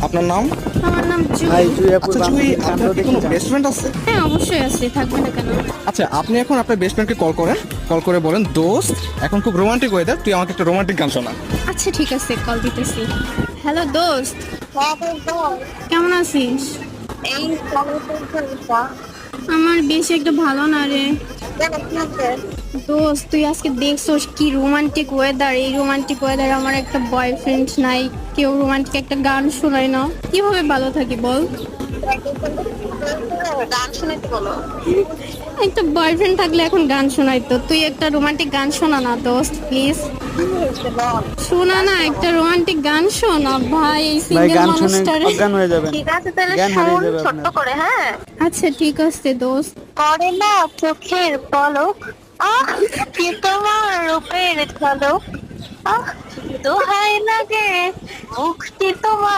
আপনার নাম? আমার নাম ভাই জুই। জুই আপুর আচ্ছা জুই, বান্ধবীর আপনার কাণ্ড কি দেখে কোনো যান। বেস্ট ফ্রেন্ড আছে? হ্যাঁ অবশ্যই আছে, থাকবে না কেন? আচ্ছা, আপনি এখন আপনার বেস্ট ফ্রেন্ডকে কল করেন, কল করে বলেন দোস্ত এখন খুব রোমান্টিক ওয়েদার, তুই আমাকে একটা রোমান্টিক গান শোনা। আচ্ছা ঠিক আছে, কল দিতেছি। হ্যালো দোস্ত, কেমন আছিস? এই সমস্যা আমার বেশি একটা ভালো না রে দোস্ত। তুই আজকে দেখছোস কি রোমান্টিক ওয়েদার? এই রোমান্টিক ওয়েদার আমার একটা বয়ফ্রেন্ড নাই, কেউ রোমান্টিক একটা গান শোনায় না, কিভাবে ভালো থাকি বল? গান শুনতে বলো। একটা বয়ফ্রেন্ড থাকলে এখন গান শোনাইতো, তুই একটা রোমান্টিক গান শোনা না দোস্ত প্লিজ। শোনা না, একটা রোমান্টিক গান শোনা ভাই, এই ভাই সিঙ্গেল গান শুনে মানুষটার। অজ্ঞান হয়ে যাবেন, ঠিক আছে তাহলে জ্ঞান হারিয়ে শোন যাবে ছোট্ট আপনার। করে, হ্যাঁ। আচ্ছা ঠিক আছে দোস্ত। করে না চোখের পলক, আহ কি তোমার রূপের ঝলক, আহ দোহাই লাগে মুক্তি তোমার।